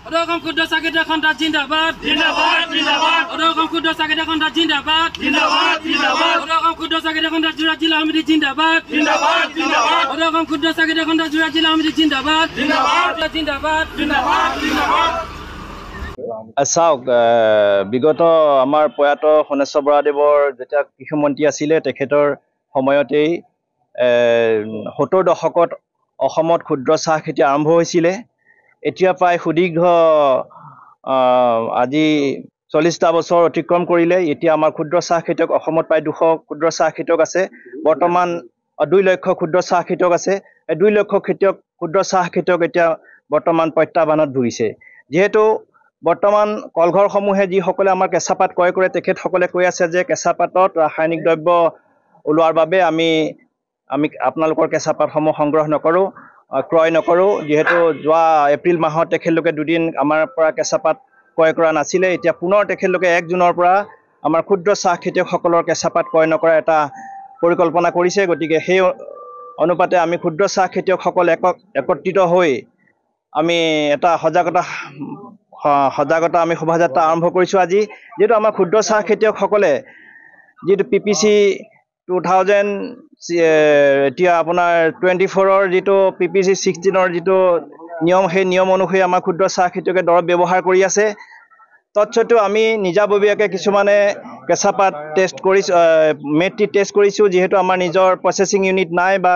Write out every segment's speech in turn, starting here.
Odogam Kudda Saketa Khanda Jindabad. Jindabad, Jindabad. Odogam Kudda Saketa Khanda Jindabad. Jindabad, Jindabad. Odogam Kudda Saketa Khanda Jurajila Hamidi Jindabad. Jindabad, Jindabad. Odogam Kudda Saketa Khanda Jurajila Hamidi Jindabad. Jindabad, Jindabad. Jindabad, Jindabad. চাওক বিগত আমাৰ প্ৰয়াত সোণেশ্বৰ বৰাদেৱৰ যেতিয়া কৃষিমন্ত্ৰী আছিলে তেখেতৰ সময়তেই 70 দশকত অসমত ক্ষুদ্ৰ চাহ খেতি আৰম্ভ হৈছিলে। এতিয়া প্ৰায় সুদীৰ্ঘ আজি 40টা বছৰ অতিক্ৰম কৰিলে। এতিয়া আমাৰ ক্ষুদ্ৰ চাহ খেতিয়ক অসমত প্ৰায় 200 ক্ষুদ্ৰ চাহ খেতিয়ক আছে। বৰ্তমান 2 লক্ষ ক্ষুদ্ৰ চাহ খেতিয়ক আছে। 2 লক্ষ ক্ষুদ্ৰ চাহ খেতিয়ক এতিয়া বৰ্তমান প্ৰত্যাহ্বানত ভুগিছে। যিহেতু বৰ্তমান কলঘৰসমূহে যিসকলে আমাৰ কেঁচাপাত ক্ৰয় কৰে তেখেতসকলে কৈ আছে যে কেঁচাপাতত ৰাসায়নিক দ্ৰব্য ওলোৱাৰ বাবে আমি আপোনালোকৰ কেঁচাপাতসমূহ সংগ্ৰহ নকৰোঁ, ক্ৰয় নকৰোঁ। যিহেতু যোৱা এপ্ৰিল মাহত তেখেতলোকে দুদিন আমাৰ পৰা কেঁচাপাত ক্ৰয় কৰা নাছিলে। এতিয়া পুনৰ তেখেতলোকে 1 জুনৰ পৰা আমাৰ ক্ষুদ্ৰ চাহ খেতিয়কসকলৰ কেঁচাপাত ক্ৰয় নকৰা এটা পৰিকল্পনা কৰিছে। গতিকে সেই অনুপাতে আমি ক্ষুদ্ৰ চাহ খেতিয়কসকল একত্ৰিত হৈ আমি এটা সজাগতা আমি শোভাযাত্ৰা আৰম্ভ কৰিছোঁ আজি। যিহেতু আমাৰ ক্ষুদ্ৰ চাহ খেতিয়কসকলে যিটো PPC 2000 এতিয়া আপোনাৰ 24ৰ যিটো PPC 16ৰ যিটো নিয়ম, সেই নিয়ম অনুসৰি আমাৰ ক্ষুদ্ৰ চাহ খেতিয়কে দৰৱ ব্যৱহাৰ কৰি আছে। তৎসত্ত্বেও আমি নিজাববীয়াকৈ কিছুমানে কেঁচাপাত টেষ্ট কৰিছোঁ, মেট্ৰি টেষ্ট কৰিছোঁ। যিহেতু আমাৰ নিজৰ প্ৰচেছিং ইউনিট নাই বা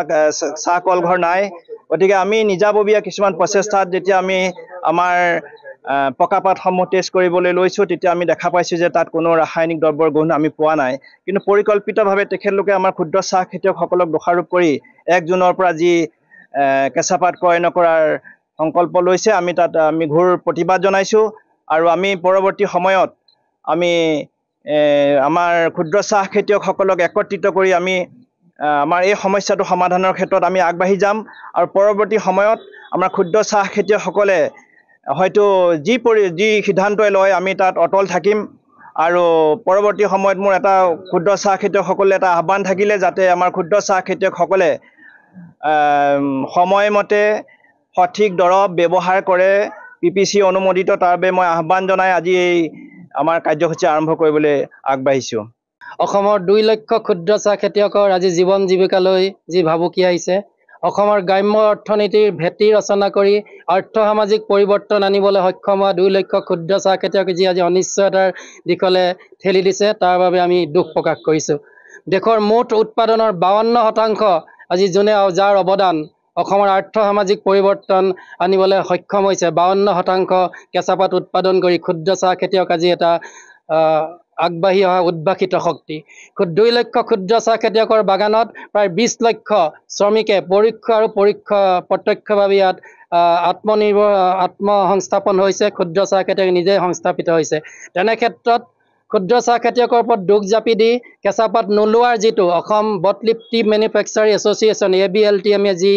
চাহ কলঘৰ নাই, গতিকে আমি নিজাববীয়া কিছুমান প্ৰচেষ্টাত যেতিয়া আমি আমাৰ পকাপাতসমূহ টেষ্ট কৰিবলৈ লৈছোঁ তেতিয়া আমি দেখা পাইছোঁ যে তাত কোনো ৰাসায়নিক দ্ৰব্যৰ গোন্ধ আমি পোৱা নাই। কিন্তু পৰিকল্পিতভাৱে তেখেতলোকে আমাৰ ক্ষুদ্ৰ চাহ খেতিয়কসকলক দোষাৰোপ কৰি 1 জুনৰ পৰা যি কেঁচাপাত ক্ৰয় নকৰাৰ সংকল্প লৈছে আমি তাত ঘোৰ প্ৰতিবাদ জনাইছোঁ। আৰু আমি পৰৱৰ্তী সময়ত আমি আমাৰ ক্ষুদ্ৰ চাহ খেতিয়কসকলক একত্ৰিত কৰি আমি আমাৰ এই সমস্যাটো সমাধানৰ ক্ষেত্ৰত আমি আগবাঢ়ি যাম। আৰু পৰৱৰ্তী সময়ত আমাৰ ক্ষুদ্ৰ চাহ খেতিয়কসকলে হয়তো যি সিদ্ধান্তই লয় আমি তাত অটল থাকিম। আৰু পৰৱৰ্তী সময়ত মোৰ এটা ক্ষুদ্ৰ চাহ খেতিয়কসকলে এটা আহ্বান থাকিলে যাতে আমাৰ ক্ষুদ্ৰ চাহ খেতিয়কসকলে সময়মতে সঠিক দৰৱ ব্যৱহাৰ কৰে, PPC অনুমোদিত, তাৰ বাবে মই আহ্বান জনাই আজি এই আমাৰ কাৰ্যসূচী আৰম্ভ কৰিবলৈ আগবাঢ়িছোঁ। অসমৰ 2 লক্ষ ক্ষুদ্ৰ চাহ খেতিয়কৰ আজি জীৱন জীৱিকালৈ যি ভাবুকি আহিছে, অসমৰ গ্ৰাম্য অৰ্থনীতিৰ ভেটি ৰচনা কৰি আৰ্থ-সামাজিক পৰিৱৰ্তন আনিবলৈ সক্ষম হোৱা 2 লক্ষ ক্ষুদ্ৰ চাহ খেতিয়কে যি আজি অনিশ্চয়তাৰ দিশলৈ ঠেলি দিছে তাৰ বাবে আমি দুখ প্ৰকাশ কৰিছোঁ। দেশৰ মুঠ উৎপাদনৰ 52% আজি যাৰ অৱদান অসমৰ আৰ্থ-সামাজিক পৰিৱৰ্তন আনিবলৈ সক্ষম হৈছে। 52% কেঁচাপাত উৎপাদন কৰি ক্ষুদ্ৰ চাহ খেতিয়ক আজি এটা আগবাঢ়ি অহা উদ্ভাসিত শক্তি। 2 লক্ষ ক্ষুদ্ৰ চাহ খেতিয়কৰ বাগানত প্ৰায় 20 লক্ষ শ্ৰমিকে পৰোক্ষ আৰু প্ৰত্যক্ষভাৱে ইয়াত আত্মসংস্থাপন হৈছে। ক্ষুদ্ৰ চাহ খেতিয়ক নিজেই সংস্থাপিত হৈছে। তেনে ক্ষেত্ৰত ক্ষুদ্ৰ চাহ খেতিয়কৰ ওপৰত দুখ জাপি দি কেঁচাপাত নোলোৱাৰ যিটো অসম বটলিপ টি মেনুফেকচাৰী এছ'চিয়েশ্যন ABLTM যি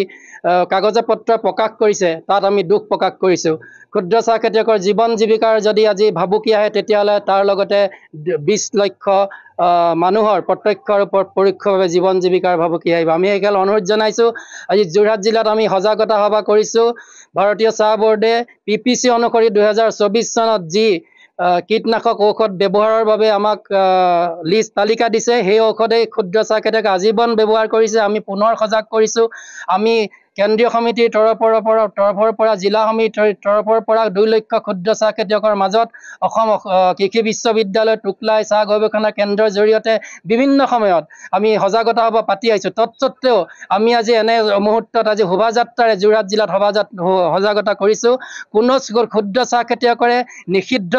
কাগজে পত্ৰ প্ৰকাশ কৰিছে তাত আমি দুখ প্ৰকাশ কৰিছোঁ। ক্ষুদ্ৰ চাহ খেতিয়কৰ জীৱন জীৱিকাৰ যদি আজি ভাবুকি আহে তেতিয়াহ'লে তাৰ লগতে 20 লক্ষ মানুহৰ প্ৰত্যক্ষ আৰু পৰোক্ষভাৱে জীৱন জীৱিকাৰ ভাবুকি আহিব। আমি এইকাল অনুৰোধ জনাইছোঁ। আজি যোৰহাট জিলাত আমি সজাগতা সভা কৰিছোঁ। ভাৰতীয় চাহ বোৰ্ডে PPC অনুসৰি 2024 চনত যি কীটনাশক ঔষধ ব্যৱহাৰৰ বাবে আমাক তালিকা দিছে, সেই ঔষধেই ক্ষুদ্ৰ চাহ খেতিয়ক আজীৱন ব্যৱহাৰ কৰিছে। আমি পুনৰ সজাগ কৰিছোঁ। আমি কেন্দ্ৰীয় সমিতিৰ তৰফৰ পৰা জিলা সমিতিৰ তৰফৰ পৰা 2 লক্ষ ক্ষুদ্ৰ চাহ খেতিয়কৰ মাজত অসম কৃষি বিশ্ববিদ্যালয় টুকলাই চাহ গৱেষণা কেন্দ্ৰৰ জৰিয়তে বিভিন্ন সময়ত আমি সজাগতা সভা পাতি আহিছোঁ। তৎসত্ত্বেও আমি আজি এনে মুহূৰ্তত আজি শোভাযাত্ৰাৰে যোৰহাট জিলাত সজাগতা কৰিছোঁ। কোনো ক্ষুদ্ৰ চাহ খেতিয়কৰে নিষিদ্ধ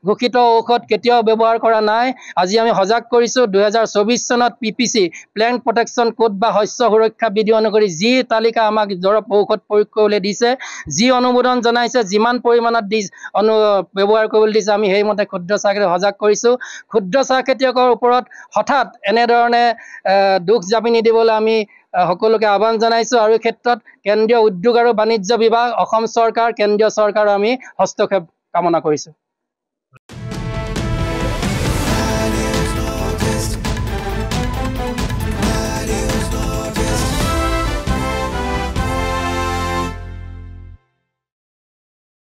ঘোষিত ঔষধ কেতিয়াও ব্যৱহাৰ কৰা নাই। আজি আমি সজাগ কৰিছোঁ। 2024 চনত PPC প্লেণ্ট প্ৰটেকশ্যন কোড বা শস্য সুৰক্ষা বিধি অনুসৰি যি তালিকা আমাক দৰৱ ঔষধ প্ৰয়োগ কৰিবলৈ দিছে, যি অনুমোদন জনাইছে, যিমান পৰিমাণত ব্যৱহাৰ কৰিবলৈ দিছে, আমি সেইমতে ক্ষুদ্ৰ চাহ খেতিয়ক সজাগ কৰিছোঁ। ক্ষুদ্ৰ চাহ খেতিয়কৰ ওপৰত হঠাৎ এনেধৰণে দুখ জাপি নিদিবলৈ আমি সকলোকে আহ্বান জনাইছোঁ। আৰু এই ক্ষেত্ৰত কেন্দ্ৰীয় উদ্যোগ আৰু বাণিজ্য বিভাগ, অসম চৰকাৰ, কেন্দ্ৰীয় চৰকাৰৰ আমি হস্তক্ষেপ কামনা কৰিছোঁ।